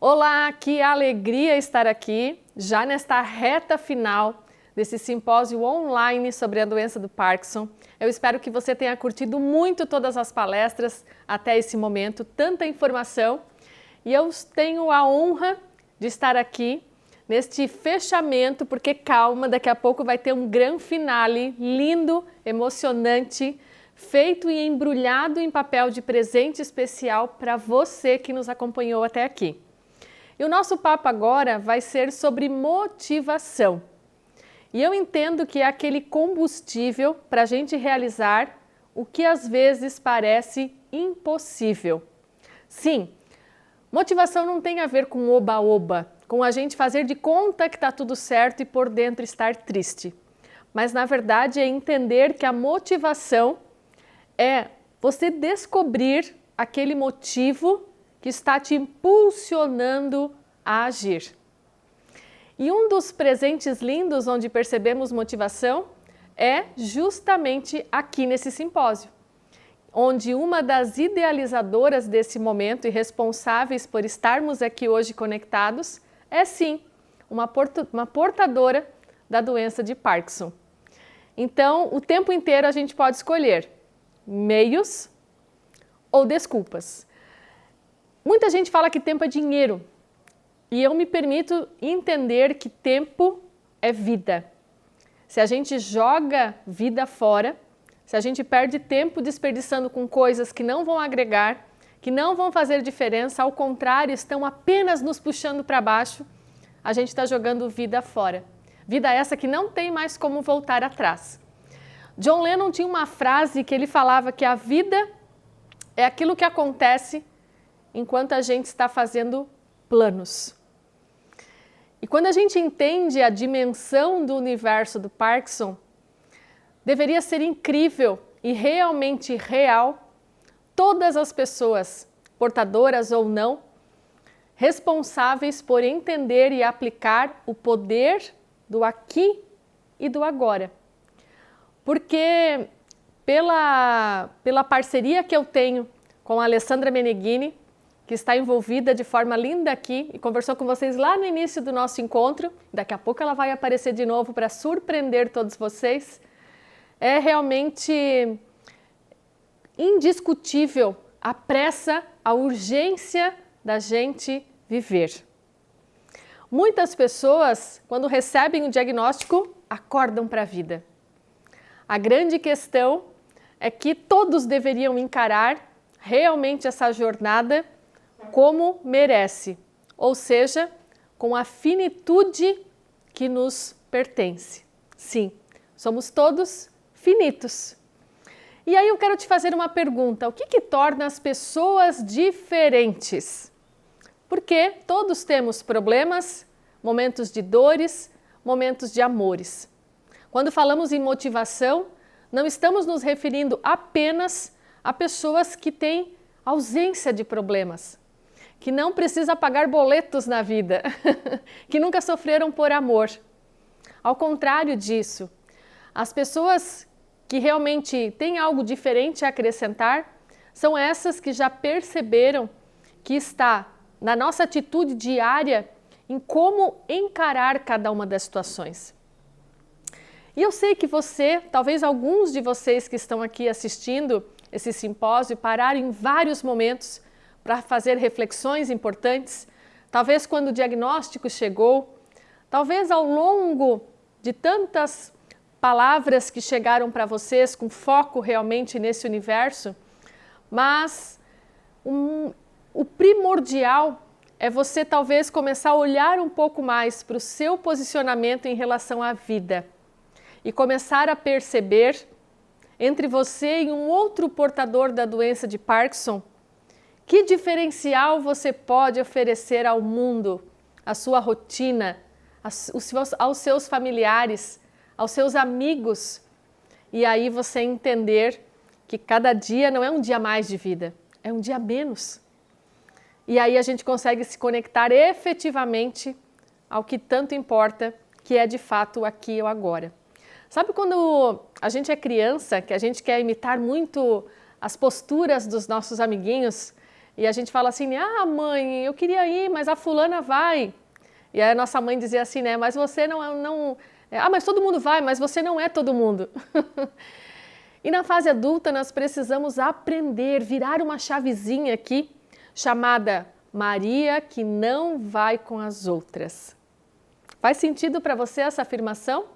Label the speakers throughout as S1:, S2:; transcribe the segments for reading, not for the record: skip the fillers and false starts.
S1: Olá, que alegria estar aqui, já nesta reta final desse simpósio online sobre a doença do Parkinson. Eu espero que você tenha curtido muito todas as palestras até esse momento, tanta informação. E eu tenho a honra de estar aqui neste fechamento, porque calma, daqui a pouco vai ter um grande finale lindo, emocionante, feito e embrulhado em papel de presente especial para você que nos acompanhou até aqui. E o nosso papo agora vai ser sobre motivação. E eu entendo que é aquele combustível para a gente realizar o que às vezes parece impossível. Sim, motivação não tem a ver com oba-oba, com a gente fazer de conta que está tudo certo e por dentro estar triste. Mas na verdade é entender que a motivação é você descobrir aquele motivo que está te impulsionando a agir. E um dos presentes lindos onde percebemos motivação é justamente aqui nesse simpósio, onde uma das idealizadoras desse momento e responsáveis por estarmos aqui hoje conectados é sim uma portadora da doença de Parkinson. Então, o tempo inteiro a gente pode escolher meios ou desculpas. Muita gente fala que tempo é dinheiro e eu me permito entender que tempo é vida. Se a gente joga vida fora, se a gente perde tempo desperdiçando com coisas que não vão agregar, que não vão fazer diferença, ao contrário, estão apenas nos puxando para baixo, a gente está jogando vida fora. Vida essa que não tem mais como voltar atrás. John Lennon tinha uma frase que ele falava que a vida é aquilo que acontece enquanto a gente está fazendo planos. E quando a gente entende a dimensão do universo do Parkinson, deveria ser incrível e realmente real todas as pessoas, portadoras ou não, responsáveis por entender e aplicar o poder do aqui e do agora. Porque pela parceria que eu tenho com a Alessandra Meneghini, que está envolvida de forma linda aqui e conversou com vocês lá no início do nosso encontro, daqui a pouco ela vai aparecer de novo para surpreender todos vocês, é realmente indiscutível a pressa, a urgência da gente viver. Muitas pessoas, quando recebem o diagnóstico, acordam para a vida. A grande questão é que todos deveriam encarar realmente essa jornada como merece, ou seja, com a finitude que nos pertence. Sim, somos todos finitos. E aí eu quero te fazer uma pergunta: o que torna as pessoas diferentes? Porque todos temos problemas, momentos de dores, momentos de amores. Quando falamos em motivação, não estamos nos referindo apenas a pessoas que têm ausência de problemas, que não precisam pagar boletos na vida, que nunca sofreram por amor. Ao contrário disso, as pessoas que realmente têm algo diferente a acrescentar são essas que já perceberam que está na nossa atitude diária em como encarar cada uma das situações. E eu sei que você, talvez alguns de vocês que estão aqui assistindo esse simpósio, pararam em vários momentos para fazer reflexões importantes, talvez quando o diagnóstico chegou, talvez ao longo de tantas palavras que chegaram para vocês com foco realmente nesse universo, mas o primordial é você talvez começar a olhar um pouco mais para o seu posicionamento em relação à vida e começar a perceber entre você e um outro portador da doença de Parkinson, que diferencial você pode oferecer ao mundo, à sua rotina, aos seus familiares, aos seus amigos. E aí você entender que cada dia não é um dia mais de vida, é um dia menos. E aí a gente consegue se conectar efetivamente ao que tanto importa, que é de fato o aqui e o agora. Sabe quando a gente é criança, que a gente quer imitar muito as posturas dos nossos amiguinhos E a gente fala assim, ah, mãe, eu queria ir, mas a fulana vai. E aí a nossa mãe dizia assim, né, mas você não... mas todo mundo vai, mas você não é todo mundo. E na fase adulta nós precisamos aprender, virar uma chavezinha aqui, chamada Maria que não vai com as outras. Faz sentido para você essa afirmação?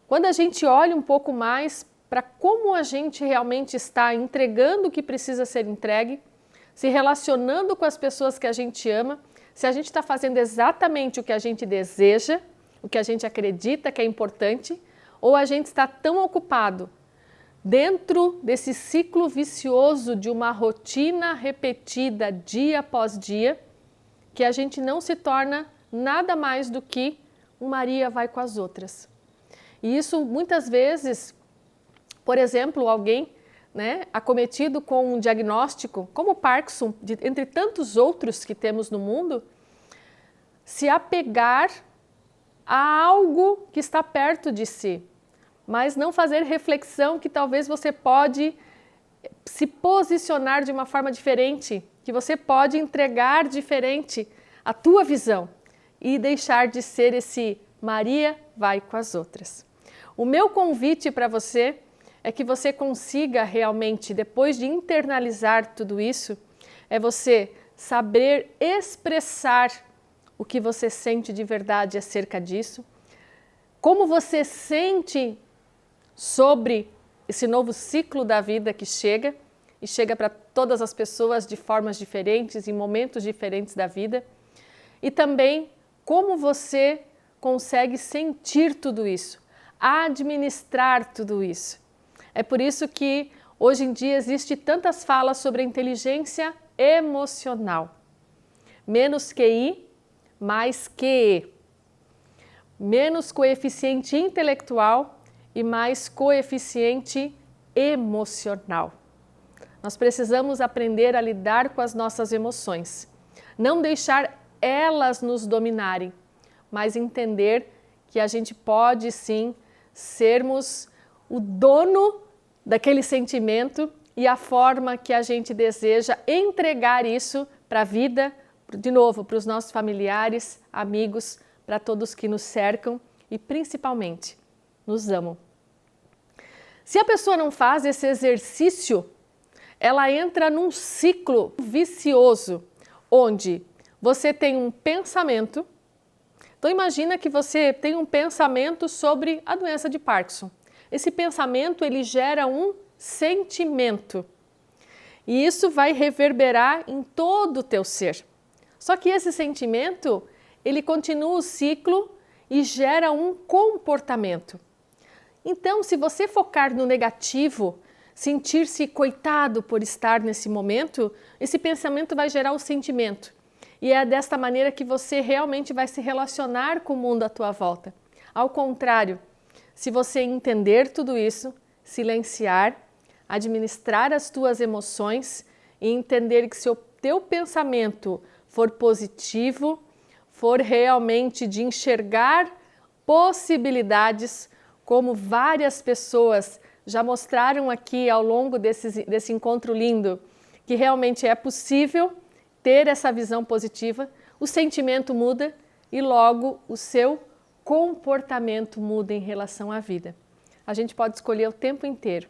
S1: Quando a gente olha um pouco mais para como a gente realmente está entregando o que precisa ser entregue, se relacionando com as pessoas que a gente ama, se a gente está fazendo exatamente o que a gente deseja, o que a gente acredita que é importante, ou a gente está tão ocupado dentro desse ciclo vicioso de uma rotina repetida dia após dia, que a gente não se torna nada mais do que um Maria vai com as outras. E isso muitas vezes, por exemplo, alguém, né, acometido com um diagnóstico como Parkinson, entre tantos outros que temos no mundo, se apegar a algo que está perto de si, mas não fazer reflexão que talvez você pode se posicionar de uma forma diferente, que você pode entregar diferente a tua visão e deixar de ser esse Maria vai com as outras. O meu convite para você é que você consiga realmente, depois de internalizar tudo isso, é você saber expressar o que você sente de verdade acerca disso, como você sente sobre esse novo ciclo da vida que chega, e chega para todas as pessoas de formas diferentes, em momentos diferentes da vida, e também como você consegue sentir tudo isso, administrar tudo isso. É por isso que hoje em dia existe tantas falas sobre a inteligência emocional. Menos QI, mais QE. Menos coeficiente intelectual e mais coeficiente emocional. Nós precisamos aprender a lidar com as nossas emoções, não deixar elas nos dominarem, mas entender que a gente pode sim sermos o dono daquele sentimento e a forma que a gente deseja entregar isso para a vida, de novo, para os nossos familiares, amigos, para todos que nos cercam e principalmente nos amam. Se a pessoa não faz esse exercício, ela entra num ciclo vicioso, onde você tem um pensamento. Então imagina que você tem um pensamento sobre a doença de Parkinson. Esse pensamento, ele gera um sentimento. E isso vai reverberar em todo o teu ser. Só que esse sentimento, ele continua o ciclo e gera um comportamento. Então, se você focar no negativo, sentir-se coitado por estar nesse momento, esse pensamento vai gerar o sentimento. E é desta maneira que você realmente vai se relacionar com o mundo à tua volta. Ao contrário, se você entender tudo isso, silenciar, administrar as tuas emoções e entender que se o teu pensamento for positivo, for realmente de enxergar possibilidades, como várias pessoas já mostraram aqui ao longo desse encontro lindo, que realmente é possível ter essa visão positiva, o sentimento muda e logo o seu comportamento muda em relação à vida. A gente pode escolher o tempo inteiro,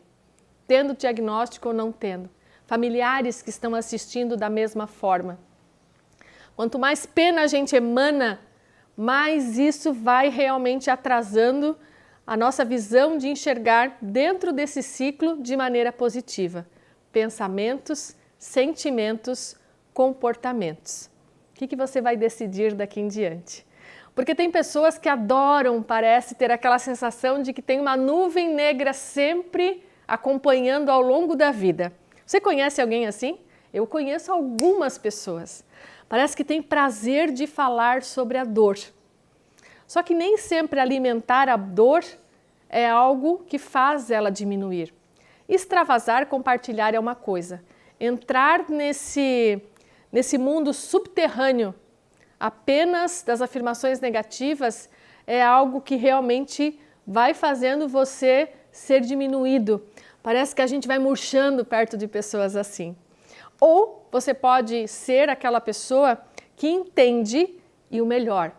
S1: tendo diagnóstico ou não tendo. Familiares que estão assistindo da mesma forma. Quanto mais pena a gente emana, mais isso vai realmente atrasando a nossa visão de enxergar dentro desse ciclo de maneira positiva. Pensamentos, sentimentos, comportamentos. O que você vai decidir daqui em diante? Porque tem pessoas que adoram, parece, ter aquela sensação de que tem uma nuvem negra sempre acompanhando ao longo da vida. Você conhece alguém assim? Eu conheço algumas pessoas. Parece que tem prazer de falar sobre a dor. Só que nem sempre alimentar a dor é algo que faz ela diminuir. Extravasar, compartilhar é uma coisa. Entrar nesse mundo subterrâneo apenas das afirmações negativas é algo que realmente vai fazendo você ser diminuído. Parece que a gente vai murchando perto de pessoas assim. Ou você pode ser aquela pessoa que entende e o melhor,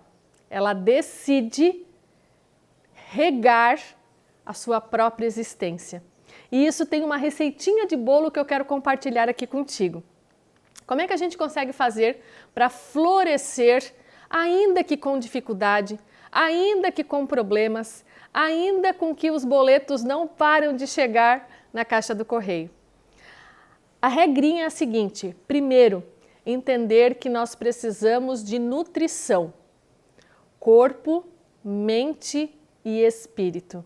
S1: ela decide regar a sua própria existência. E isso tem uma receitinha de bolo que eu quero compartilhar aqui contigo. Como é que a gente consegue fazer para florescer, ainda que com dificuldade, ainda que com problemas, ainda com que os boletos não param de chegar na caixa do correio? A regrinha é a seguinte: primeiro, entender que nós precisamos de nutrição, corpo, mente e espírito.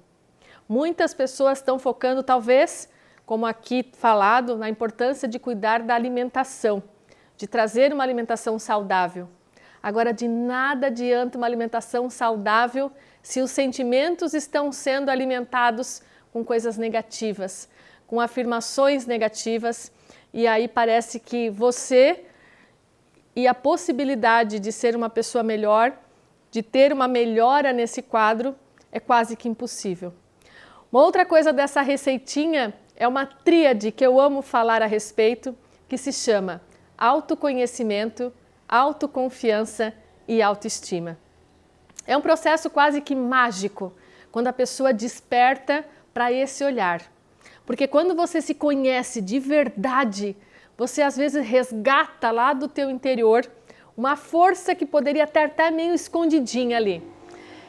S1: Muitas pessoas estão focando, talvez, como aqui falado, na importância de cuidar da alimentação, de trazer uma alimentação saudável. Agora, de nada adianta uma alimentação saudável se os sentimentos estão sendo alimentados com coisas negativas, com afirmações negativas, e aí parece que você e a possibilidade de ser uma pessoa melhor, de ter uma melhora nesse quadro, é quase que impossível. Uma outra coisa dessa receitinha é uma tríade que eu amo falar a respeito, que se chama autoconhecimento, autoconfiança e autoestima. É um processo quase que mágico, quando a pessoa desperta para esse olhar. Porque quando você se conhece de verdade, você às vezes resgata lá do teu interior uma força que poderia estar até meio escondidinha ali.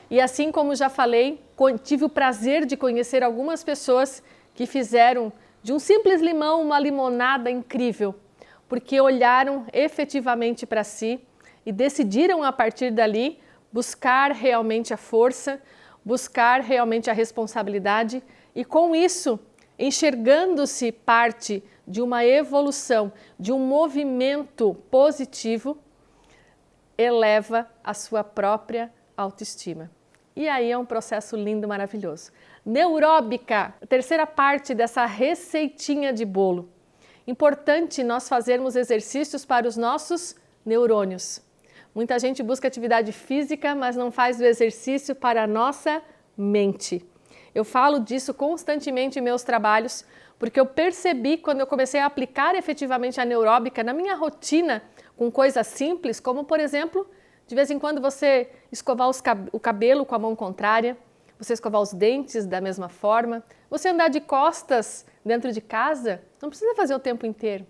S1: E assim como já falei, tive o prazer de conhecer algumas pessoas que fizeram de um simples limão uma limonada incrível, porque olharam efetivamente para si e decidiram a partir dali buscar realmente a força, buscar realmente a responsabilidade e com isso, enxergando-se parte de uma evolução, de um movimento positivo, eleva a sua própria autoestima. E aí é um processo lindo, maravilhoso. Neuróbica, a terceira parte dessa receitinha de bolo. Importante nós fazermos exercícios para os nossos neurônios. Muita gente busca atividade física, mas não faz o exercício para a nossa mente. Eu falo disso constantemente em meus trabalhos, porque eu percebi quando eu comecei a aplicar efetivamente a neuróbica na minha rotina, com coisas simples, como por exemplo, de vez em quando você escovar o cabelo com a mão contrária, você escovar os dentes da mesma forma, você andar de costas dentro de casa, não precisa fazer o tempo inteiro,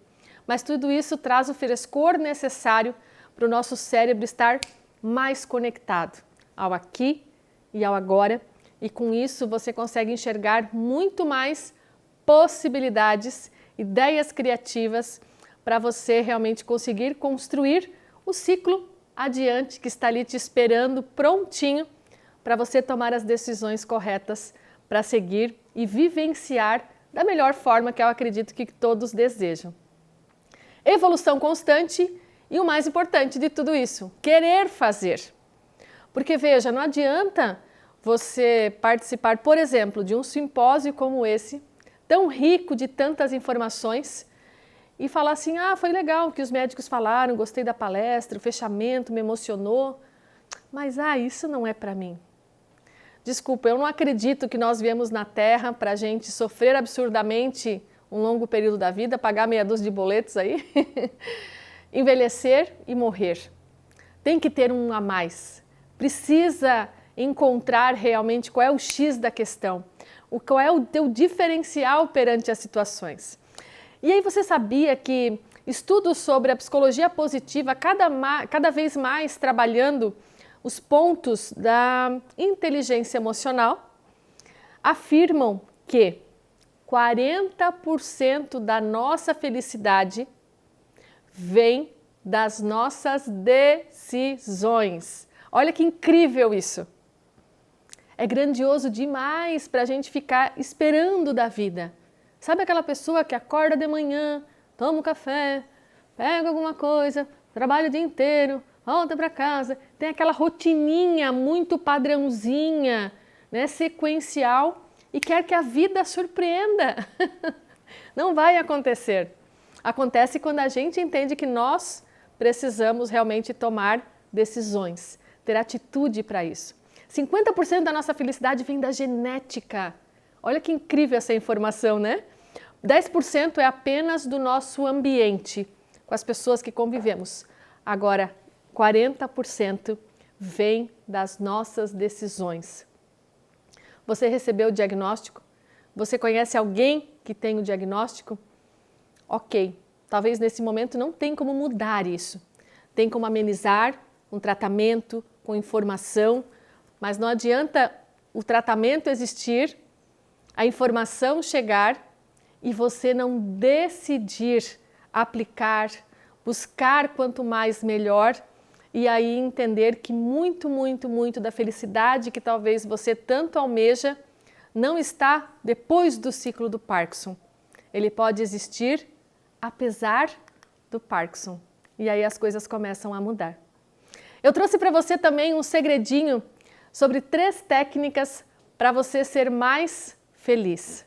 S1: mas tudo isso traz o frescor necessário para o nosso cérebro estar mais conectado ao aqui e ao agora, e com isso você consegue enxergar muito mais possibilidades, ideias criativas para você realmente conseguir construir o ciclo adiante que está ali te esperando prontinho para você tomar as decisões corretas para seguir e vivenciar da melhor forma que eu acredito que todos desejam. Evolução constante e o mais importante de tudo isso, querer fazer. Porque veja, não adianta você participar, por exemplo, de um simpósio como esse, tão rico de tantas informações, e falar assim, foi legal o que os médicos falaram, gostei da palestra, o fechamento me emocionou, mas isso não é para mim. Desculpa, eu não acredito que nós viemos na Terra para a gente sofrer absurdamente um longo período da vida, pagar meia dúzia de boletos aí, envelhecer e morrer. Tem que ter um a mais. Precisa encontrar realmente qual é o X da questão, qual é o teu diferencial perante as situações. E aí você sabia que estudos sobre a psicologia positiva, cada vez mais trabalhando os pontos da inteligência emocional, afirmam que 40% da nossa felicidade vem das nossas decisões. Olha que incrível isso! É grandioso demais para a gente ficar esperando da vida. Sabe aquela pessoa que acorda de manhã, toma um café, pega alguma coisa, trabalha o dia inteiro, volta para casa, tem aquela rotininha muito padrãozinha, né, sequencial e quer que a vida surpreenda. Não vai acontecer. Acontece quando a gente entende que nós precisamos realmente tomar decisões, ter atitude para isso. 50% da nossa felicidade vem da genética. Olha que incrível essa informação, né? 10% é apenas do nosso ambiente, com as pessoas que convivemos. Agora, 40% vem das nossas decisões. Você recebeu o diagnóstico? Você conhece alguém que tem o diagnóstico? Ok, talvez nesse momento não tem como mudar isso. Tem como amenizar um tratamento com informação, mas não adianta o tratamento existir, a informação chegar e você não decidir aplicar, buscar quanto mais melhor e aí entender que muito da felicidade que talvez você tanto almeja não está depois do ciclo do Parkinson. Ele pode existir apesar do Parkinson. E aí as coisas começam a mudar. Eu trouxe para você também um segredinho sobre 3 técnicas para você ser mais feliz.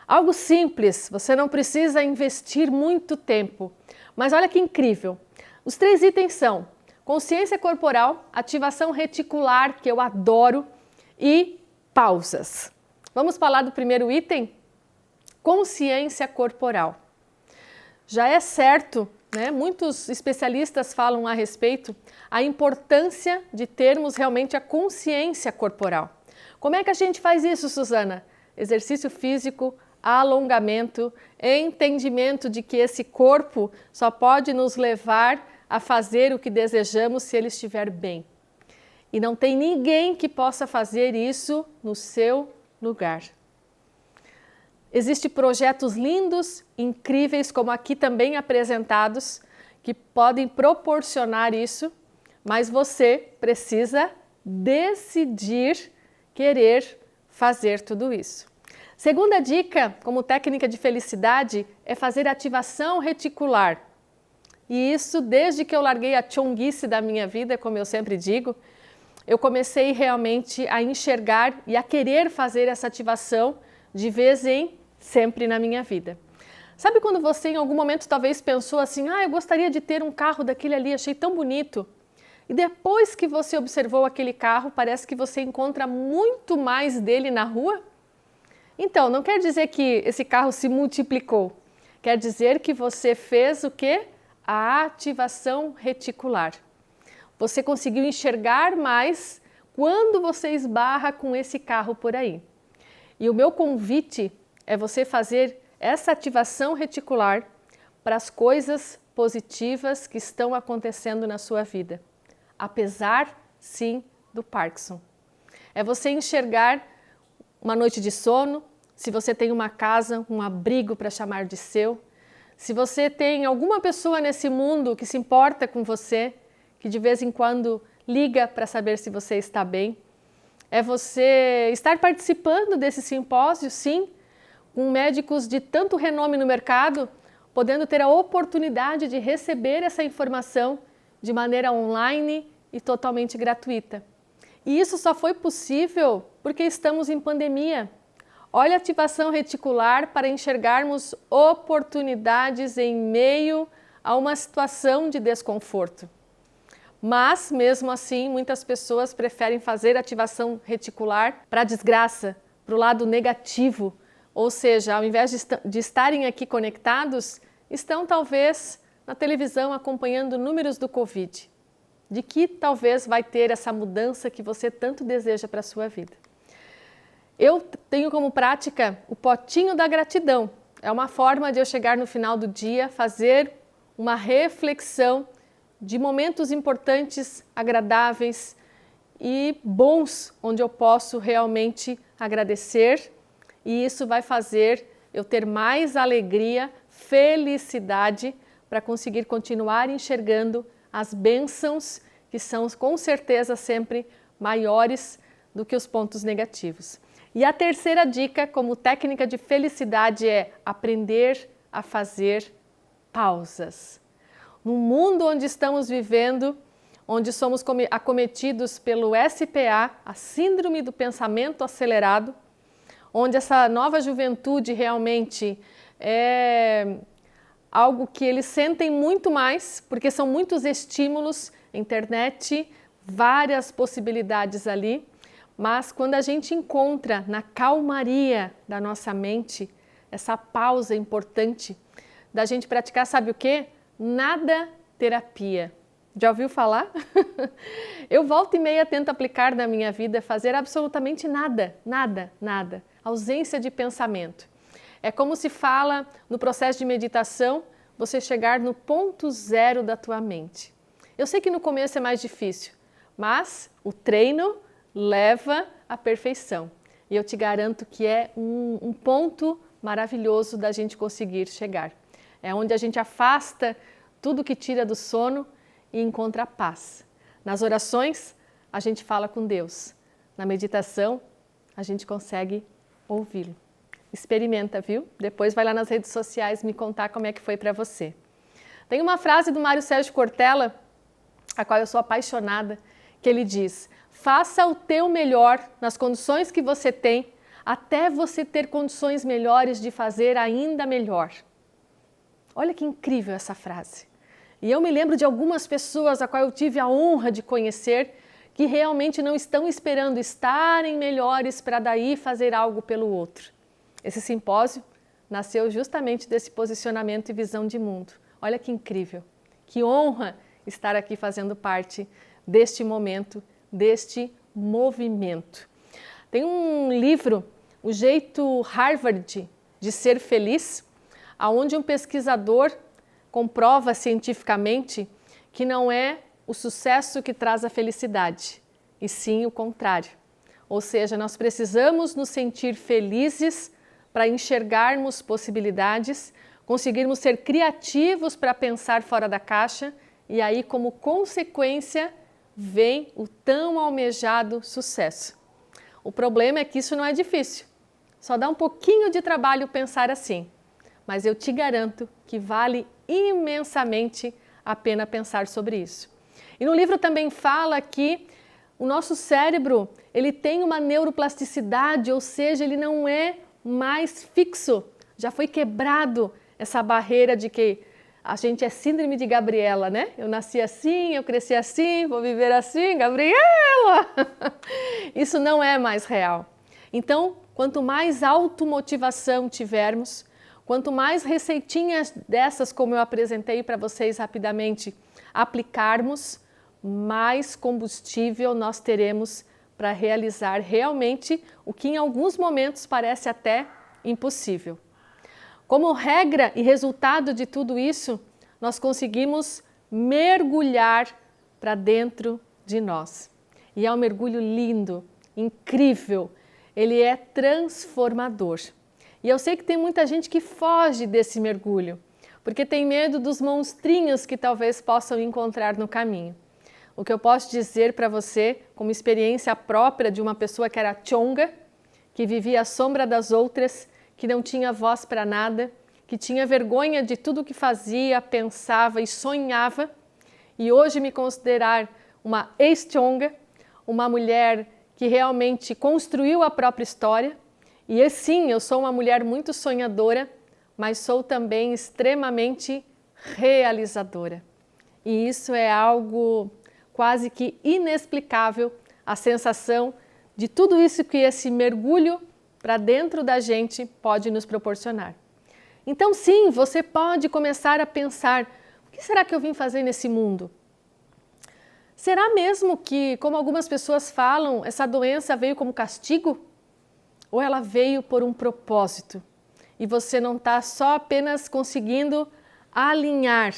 S1: Algo simples, você não precisa investir muito tempo. Mas olha que incrível. Os 3 itens são consciência corporal, ativação reticular, que eu adoro, e pausas. Vamos falar do primeiro item? Consciência corporal. Já é certo, né? Muitos especialistas falam a respeito a importância de termos realmente a consciência corporal. Como é que a gente faz isso, Suzana? Exercício físico, alongamento, entendimento de que esse corpo só pode nos levar a fazer o que desejamos se ele estiver bem. E não tem ninguém que possa fazer isso no seu lugar. Existem projetos lindos, incríveis, como aqui também apresentados, que podem proporcionar isso, mas você precisa decidir querer fazer tudo isso. Segunda dica, como técnica de felicidade, é fazer ativação reticular. E isso desde que eu larguei a chonguice da minha vida, como eu sempre digo, eu comecei realmente a enxergar e a querer fazer essa ativação de vez em sempre na minha vida. Sabe quando você em algum momento talvez pensou assim, eu gostaria de ter um carro daquele ali, achei tão bonito. E depois que você observou aquele carro, parece que você encontra muito mais dele na rua? Então, não quer dizer que esse carro se multiplicou. Quer dizer que você fez o quê? A ativação reticular. Você conseguiu enxergar mais quando você esbarra com esse carro por aí. E o meu convite é você fazer essa ativação reticular para as coisas positivas que estão acontecendo na sua vida. Apesar, sim, do Parkinson. É você enxergar uma noite de sono, se você tem uma casa, um abrigo para chamar de seu, se você tem alguma pessoa nesse mundo que se importa com você, que de vez em quando liga para saber se você está bem, é você estar participando desse simpósio, sim, com médicos de tanto renome no mercado, podendo ter a oportunidade de receber essa informação de maneira online e totalmente gratuita. E isso só foi possível porque estamos em pandemia. Olha a ativação reticular para enxergarmos oportunidades em meio a uma situação de desconforto. Mas, mesmo assim, muitas pessoas preferem fazer ativação reticular para a desgraça, para o lado negativo. Ou seja, ao invés de estarem aqui conectados, estão talvez na televisão acompanhando números do Covid. De que talvez vai ter essa mudança que você tanto deseja para a sua vida. Eu tenho como prática o potinho da gratidão. É uma forma de eu chegar no final do dia, fazer uma reflexão de momentos importantes, agradáveis e bons, onde eu posso realmente agradecer, e isso vai fazer eu ter mais alegria, felicidade para conseguir continuar enxergando as bênçãos que são com certeza sempre maiores do que os pontos negativos. E a terceira dica como técnica de felicidade é aprender a fazer pausas. No mundo onde estamos vivendo, onde somos acometidos pelo SPA, a Síndrome do Pensamento Acelerado, onde essa nova juventude realmente é algo que eles sentem muito mais, porque são muitos estímulos, internet, várias possibilidades ali, mas quando a gente encontra na calmaria da nossa mente essa pausa importante da gente praticar, sabe o quê? Nada terapia. Já ouviu falar? Eu volta e meia tento aplicar na minha vida, fazer absolutamente nada, nada, nada. Ausência de pensamento. É como se fala no processo de meditação, você chegar no ponto zero da tua mente. Eu sei que no começo é mais difícil, mas o treino leva à perfeição. E eu te garanto que é um ponto maravilhoso da gente conseguir chegar. É onde a gente afasta tudo que tira do sono e encontra a paz. Nas orações, a gente fala com Deus. Na meditação, a gente consegue ouvi-lo. Experimenta, viu? Depois vai lá nas redes sociais me contar como é que foi para você. Tem uma frase do Mário Sérgio Cortella, a qual eu sou apaixonada, que ele diz: faça o teu melhor nas condições que você tem, até você ter condições melhores de fazer ainda melhor. Olha que incrível essa frase. E eu me lembro de algumas pessoas a qual eu tive a honra de conhecer que realmente não estão esperando estarem melhores para daí fazer algo pelo outro. Esse simpósio nasceu justamente desse posicionamento e visão de mundo. Olha que incrível, que honra estar aqui fazendo parte deste momento, deste movimento. Tem um livro, O Jeito Harvard de Ser Feliz, onde um pesquisador comprova cientificamente que não é o sucesso que traz a felicidade, e sim o contrário. Ou seja, nós precisamos nos sentir felizes para enxergarmos possibilidades, conseguirmos ser criativos para pensar fora da caixa e aí, como consequência, vem o tão almejado sucesso. O problema é que isso não é difícil, só dá um pouquinho de trabalho pensar assim, mas eu te garanto que vale imensamente a pena pensar sobre isso. E no livro também fala que o nosso cérebro, ele tem uma neuroplasticidade, ou seja, ele não é mais fixo. Já foi quebrado essa barreira de que a gente é síndrome de Gabriela, né? Eu nasci assim, eu cresci assim, vou viver assim, Gabriela! Isso não é mais real. Então, quanto mais automotivação tivermos, quanto mais receitinhas dessas, como eu apresentei para vocês rapidamente, aplicarmos, mais combustível nós teremos para realizar realmente o que em alguns momentos parece até impossível. Como regra e resultado de tudo isso, nós conseguimos mergulhar para dentro de nós. E é um mergulho lindo, incrível, ele é transformador. E eu sei que tem muita gente que foge desse mergulho, porque tem medo dos monstrinhos que talvez possam encontrar no caminho. O que eu posso dizer para você, como experiência própria de uma pessoa que era chonga, que vivia à sombra das outras, que não tinha voz para nada, que tinha vergonha de tudo que fazia, pensava e sonhava, e hoje me considerar uma ex-chonga, uma mulher que realmente construiu a própria história. E sim, eu sou uma mulher muito sonhadora, mas sou também extremamente realizadora. E isso é algo quase que inexplicável, a sensação de tudo isso que esse mergulho para dentro da gente pode nos proporcionar. Então sim, você pode começar a pensar, o que será que eu vim fazer nesse mundo? Será mesmo que, como algumas pessoas falam, essa doença veio como castigo? Ou ela veio por um propósito? E você não está só apenas conseguindo alinhar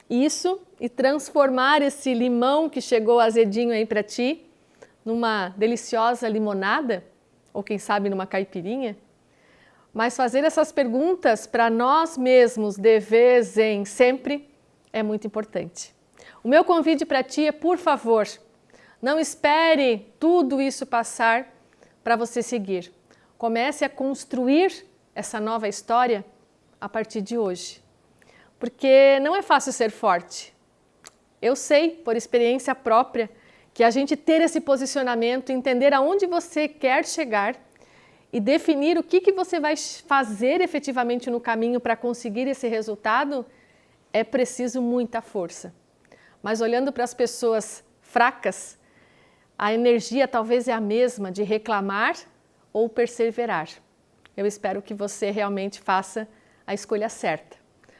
S1: isso e transformar esse limão que chegou azedinho aí para ti numa deliciosa limonada? Ou quem sabe numa caipirinha? Mas fazer essas perguntas para nós mesmos de vez em sempre é muito importante. O meu convite para ti é, por favor, não espere tudo isso passar para você seguir. Comece a construir essa nova história a partir de hoje. Porque não é fácil ser forte. Eu sei, por experiência própria, que a gente ter esse posicionamento, entender aonde você quer chegar e definir o que você vai fazer efetivamente no caminho para conseguir esse resultado, é preciso muita força. Mas olhando para as pessoas fracas, a energia talvez é a mesma de reclamar ou perseverar. Eu espero que você realmente faça a escolha certa.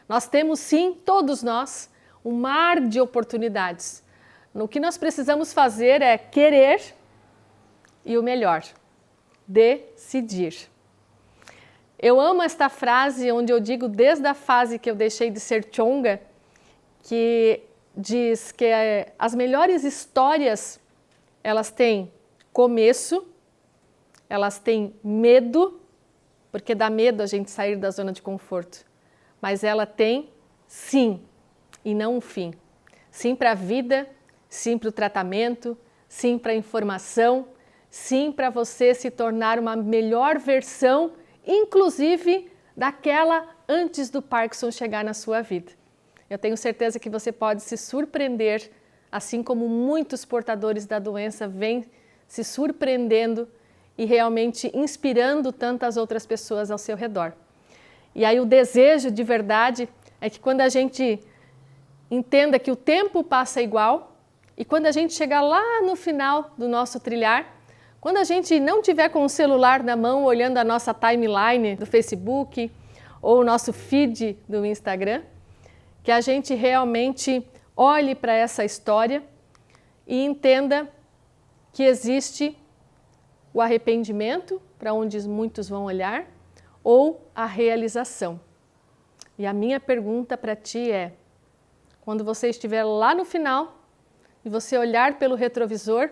S1: Nós temos sim, todos nós, um mar de oportunidades. O que nós precisamos fazer é querer e o melhor, decidir. Eu amo esta frase onde eu digo desde a fase que eu deixei de ser chonga, que diz que as melhores histórias, elas têm começo, elas têm medo, porque dá medo a gente sair da zona de conforto, mas ela tem sim e não um fim. Sim para a vida, sim para o tratamento, sim para a informação, sim para você se tornar uma melhor versão, inclusive daquela antes do Parkinson chegar na sua vida. Eu tenho certeza que você pode se surpreender, assim como muitos portadores da doença vêm se surpreendendo e realmente inspirando tantas outras pessoas ao seu redor. E aí o desejo de verdade é que quando a gente entenda que o tempo passa igual e quando a gente chegar lá no final do nosso trilhar, quando a gente não tiver com o celular na mão olhando a nossa timeline do Facebook ou o nosso feed do Instagram, que a gente realmente olhe para essa história e entenda que existe o arrependimento, para onde muitos vão olhar, ou a realização. E a minha pergunta para ti é, quando você estiver lá no final e você olhar pelo retrovisor,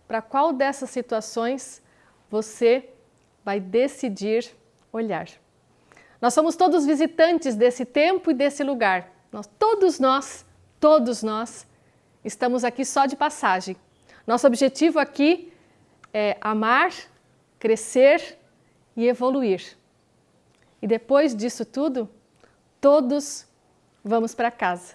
S1: para qual dessas situações você vai decidir olhar? Nós somos todos visitantes desse tempo e desse lugar. Todos nós estamos aqui só de passagem. Nosso objetivo aqui é amar, crescer e evoluir. E depois disso tudo, todos vamos para casa.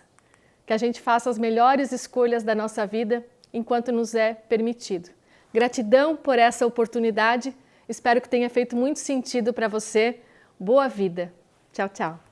S1: Que a gente faça as melhores escolhas da nossa vida enquanto nos é permitido. Gratidão por essa oportunidade. Espero que tenha feito muito sentido para você. Boa vida. Tchau, tchau.